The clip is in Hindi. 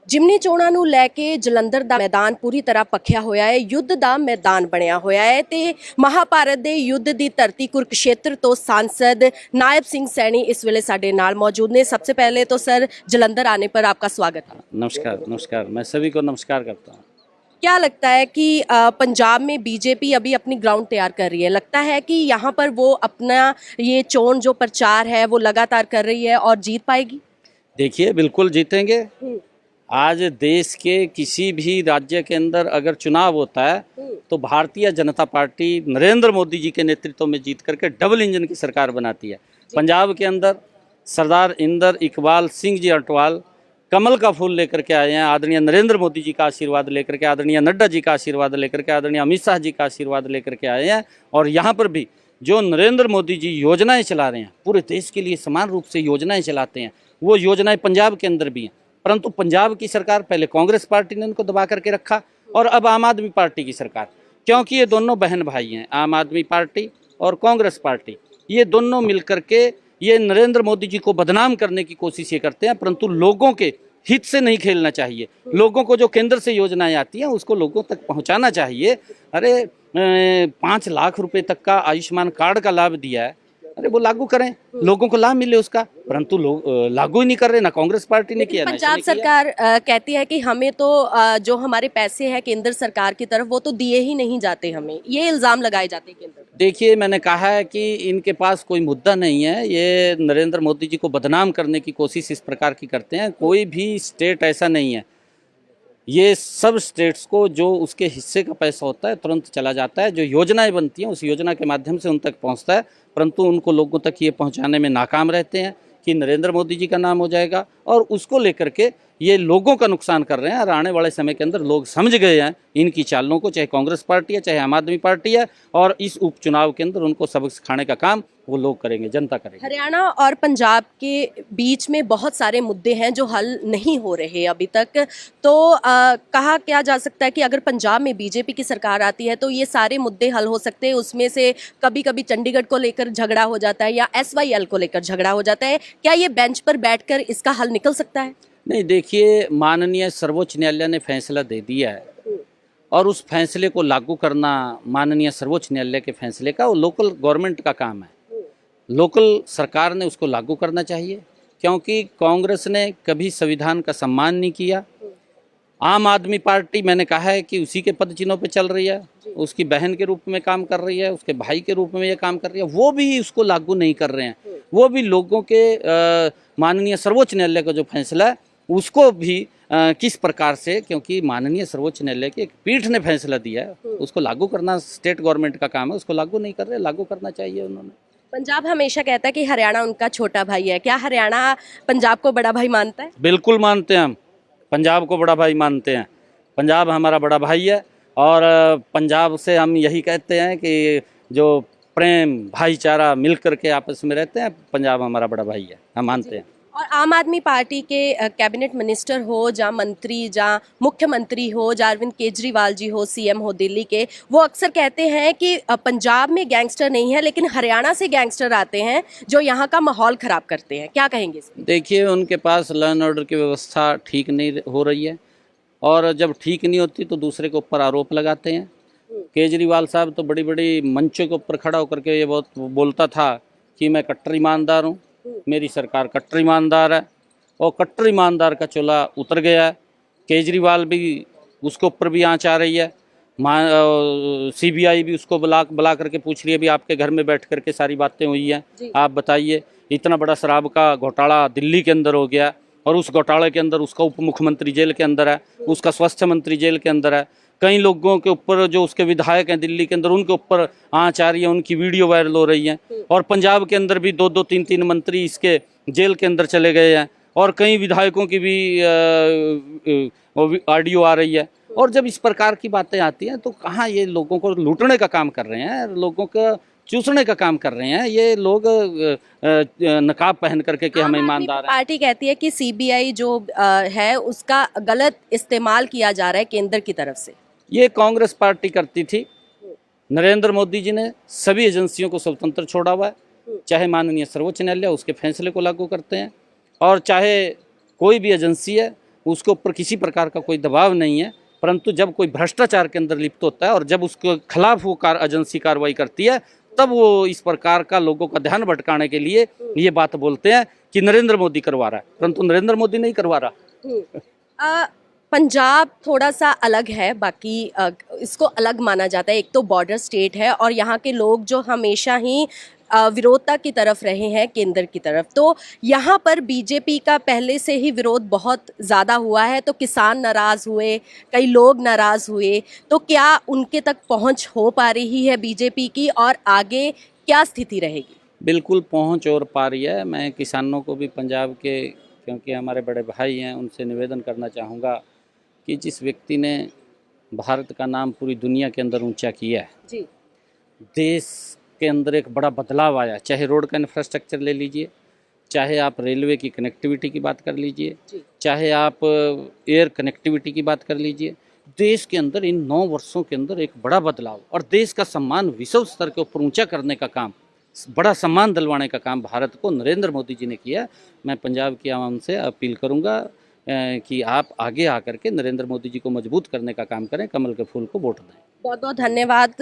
ਜਿਮਨੀ ਚੋਣਾਂ ਨੂੰ ਲੈ ਕੇ ਜਲੰਧਰ ਦਾ ਮੈਦਾਨ ਪੂਰੀ ਤਰ੍ਹਾਂ ਪੱਖਿਆ ਹੋਇਆ ਹੈ। ਯੁੱਧ ਦਾ ਮੈਦਾਨ ਬਣਿਆ ਹੋਇਆ ਹੈ ਤੇ ਮਹਾਭਾਰਤ ਦੇ ਯੁੱਧ ਦੀ ਧਰਤੀ ਕੁਰੂਕਸ਼ੇਤਰ ਤੋਂ सांसद नायब सिंह सैनी इस वेले साडे नाल मौजूद ने। सबसे पहले तो सर जलंधर आने पर आपका स्वागत है। नमस्कार नमस्कार, मैं सभी को नमस्कार करता हूँ। क्या लगता है कि पंजाब में बीजेपी अभी अपनी ग्राउंड तैयार कर रही है, लगता है कि यहाँ पर वो अपना ये चोन जो प्रचार है वो लगातार कर रही है और जीत पाएगी? देखिए, बिल्कुल जीतेंगे। आज देश के किसी भी राज्य के अंदर अगर चुनाव होता है तो भारतीय जनता पार्टी नरेंद्र मोदी जी के नेतृत्व में जीत करके डबल इंजन की सरकार बनाती है। पंजाब के अंदर सरदार इंदर इकबाल सिंह जी अटवाल कमल का फूल लेकर के आए हैं। आदरणीय नरेंद्र मोदी जी का आशीर्वाद लेकर के, आदरणीय नड्डा जी का आशीर्वाद लेकर के, आदरणीय अमित शाह जी का आशीर्वाद लेकर के आए हैं। और यहाँ पर भी जो नरेंद्र मोदी जी योजनाएं चला रहे हैं, पूरे देश के लिए समान रूप से योजनाएं चलाते हैं, वो योजनाएं पंजाब के अंदर भी हैं। परंतु पंजाब की सरकार, पहले कांग्रेस पार्टी ने उनको दबा करके रखा और अब आम आदमी पार्टी की सरकार, क्योंकि ये दोनों बहन भाई हैं, आम आदमी पार्टी और कांग्रेस पार्टी, ये दोनों मिलकर के ये नरेंद्र मोदी जी को बदनाम करने की कोशिश ये करते हैं। परंतु लोगों के हित से नहीं खेलना चाहिए। लोगों को जो केंद्र से योजनाएं आती हैं उसको लोगों तक पहुंचाना चाहिए। अरे 5 लाख रुपए तक का आयुष्मान कार्ड का लाभ दिया है, अरे वो लागू करें, लोगों को लाभ मिले उसका। परंतु लोग लागू ही नहीं कर रहे, ना कांग्रेस पार्टी ने किया, पंजाब सरकार कहती है कि हमें तो जो हमारे पैसे हैं केंद्र सरकार की तरफ वो तो दिए ही नहीं जाते, हमें ये इल्जाम लगाए जाते हैं केंद्र। देखिए, मैंने कहा है कि इनके पास कोई मुद्दा नहीं है। ये नरेंद्र मोदी जी को बदनाम करने की कोशिश इस प्रकार की करते हैं। कोई भी स्टेट ऐसा नहीं है, ये सब स्टेट्स को जो उसके हिस्से का पैसा होता है तुरंत चला जाता है। जो योजनाएं बनती हैं उस योजना के माध्यम से उन तक पहुंचता है, परंतु उनको लोगों तक ये पहुंचाने में नाकाम रहते हैं कि नरेंद्र मोदी जी का नाम हो जाएगा, और उसको लेकर के ये लोगों का नुकसान कर रहे हैं। और आने वाले समय के अंदर लोग समझ गए हैं इनकी चालों को, चाहे कांग्रेस पार्टी है चाहे आम आदमी पार्टी है, और इस उपचुनाव के अंदर उनको सबक सिखाने का काम वो लोग करेंगे, जनता करेगी। हरियाणा और पंजाब के बीच में बहुत सारे मुद्दे हैं जो हल नहीं हो रहे अभी तक, तो कहा क्या जा सकता है कि अगर पंजाब में बीजेपी की सरकार आती है तो ये सारे मुद्दे हल हो सकते हैं। उसमें से कभी कभी चंडीगढ़ को लेकर झगड़ा हो जाता है या SYL को लेकर झगड़ा हो जाता है, क्या ये बेंच पर बैठकर इसका हल निकल सकता है? नहीं, देखिए, माननीय सर्वोच्च न्यायालय ने फैसला दे दिया है और उस फैसले को लागू करना माननीय सर्वोच्च न्यायालय के फैसले का वो लोकल गवर्नमेंट का काम है। लोकल सरकार ने उसको लागू करना चाहिए, क्योंकि कांग्रेस ने कभी संविधान का सम्मान नहीं किया। आम आदमी पार्टी, मैंने कहा है कि उसी के पद चिन्हों पे चल रही है, उसकी बहन के रूप में काम कर रही है, उसके भाई के रूप में ये काम कर रही है, वो भी उसको लागू नहीं कर रहे हैं। वो भी लोगों के माननीय सर्वोच्च न्यायालय का जो फैसला है उसको भी किस प्रकार से, क्योंकि माननीय सर्वोच्च न्यायालय की एक पीठ ने फैसला दिया है, उसको लागू करना स्टेट गवर्नमेंट का काम है, उसको लागू नहीं कर रहे, लागू करना चाहिए उन्होंने। पंजाब हमेशा कहता है कि हरियाणा उनका छोटा भाई है, क्या हरियाणा पंजाब को बड़ा भाई मानता है? बिल्कुल मानते हैं, हम पंजाब को बड़ा भाई मानते हैं। पंजाब हमारा बड़ा भाई है और पंजाब से हम यही कहते हैं कि जो प्रेम भाईचारा मिल करके आपस में रहते हैं, पंजाब हमारा बड़ा भाई है, हम मानते हैं। और आम आदमी पार्टी के कैबिनेट मिनिस्टर हो या मंत्री या मुख्यमंत्री हो या अरविंद केजरीवाल जी हो, CM हो दिल्ली के, वो अक्सर कहते हैं कि पंजाब में गैंगस्टर नहीं है लेकिन हरियाणा से गैंगस्टर आते हैं जो यहाँ का माहौल खराब करते हैं, क्या कहेंगे इसमें? देखिए, उनके पास लॉ एंड ऑर्डर की व्यवस्था ठीक नहीं हो रही है, और जब ठीक नहीं होती तो दूसरे के ऊपर आरोप लगाते हैं। केजरीवाल साहब तो बड़ी बड़ी मंचों के ऊपर खड़ा होकर के ये बहुत बोलता था कि मैं कट्टर ईमानदार हूँ, मेरी सरकार कट्टर ईमानदार है, और कट्टर ईमानदार का चोला उतर गया है। केजरीवाल भी, उसके ऊपर भी आँच आ रही है। CBI भी उसको बुला करके पूछ रही है, भी आपके घर में बैठ करके सारी बातें हुई हैं, आप बताइए। इतना बड़ा शराब का घोटाला दिल्ली के अंदर हो गया, और उस घोटाले के अंदर उसका उप मुख्यमंत्री जेल के अंदर है, उसका स्वास्थ्य मंत्री जेल के अंदर है। कई लोगों के ऊपर, जो उसके विधायक हैं दिल्ली के अंदर, उनके ऊपर आँच आ रही है, उनकी वीडियो वायरल हो रही है। और पंजाब के अंदर भी 2-2, 3-3 मंत्री इसके जेल के अंदर चले गए हैं, और कई विधायकों की भी ऑडियो आ रही है। और जब इस प्रकार की बातें आती हैं तो कहाँ ये लोगों को लूटने का काम कर रहे हैं, लोगों का चूसने का काम कर रहे हैं ये लोग, नकाब पहन करके कि हम ईमानदार हैं। पार्टी कहती है कि CBI जो है उसका गलत इस्तेमाल किया जा रहा है केंद्र की तरफ से। ये कांग्रेस पार्टी करती थी। नरेंद्र मोदी जी ने सभी एजेंसियों को स्वतंत्र छोड़ा हुआ है, चाहे माननीय सर्वोच्च न्यायालय उसके फैसले को लागू करते हैं, और चाहे कोई भी एजेंसी है उसके ऊपर किसी प्रकार का कोई दबाव नहीं है, परंतु जब कोई भ्रष्टाचार के अंदर लिप्त होता है और जब उसके खिलाफ वो एजेंसी कार्रवाई करती है, तब वो इस प्रकार का लोगों का ध्यान भटकाने के लिए ये बात बोलते हैं कि नरेंद्र मोदी करवा रहा है, परंतु नरेंद्र मोदी नहीं करवा रहा। पंजाब थोड़ा सा अलग है, बाकी इसको अलग माना जाता है। एक तो बॉर्डर स्टेट है और यहाँ के लोग जो हमेशा ही विरोधता की तरफ रहे हैं केंद्र की तरफ, तो यहाँ पर बीजेपी का पहले से ही विरोध बहुत ज़्यादा हुआ है। तो किसान नाराज़ हुए, कई लोग नाराज़ हुए, तो क्या उनके तक पहुँच हो पा रही है बीजेपी की और आगे क्या स्थिति रहेगी? बिल्कुल पहुंच और पा रही है। मैं किसानों को भी पंजाब के, क्योंकि हमारे बड़े भाई हैं, उनसे निवेदन करना चाहूँगा कि जिस व्यक्ति ने भारत का नाम पूरी दुनिया के अंदर ऊंचा किया है, जी, देश के अंदर एक बड़ा बदलाव आया, चाहे रोड का इंफ्रास्ट्रक्चर ले लीजिए, चाहे आप रेलवे की कनेक्टिविटी की बात कर लीजिए, जी, चाहे आप एयर कनेक्टिविटी की बात कर लीजिए, देश के अंदर इन 9 वर्षों के अंदर एक बड़ा बदलाव और देश का सम्मान विश्व स्तर के ऊपर ऊंचा करने का काम, बड़ा सम्मान दिलवाने का काम भारत को नरेंद्र मोदी जी ने किया। मैं पंजाब की आवाम से अपील करूंगा कि आप आगे आकर के नरेंद्र मोदी जी को मजबूत करने का काम करें, कमल के फूल को वोट दें। बहुत बहुत धन्यवाद।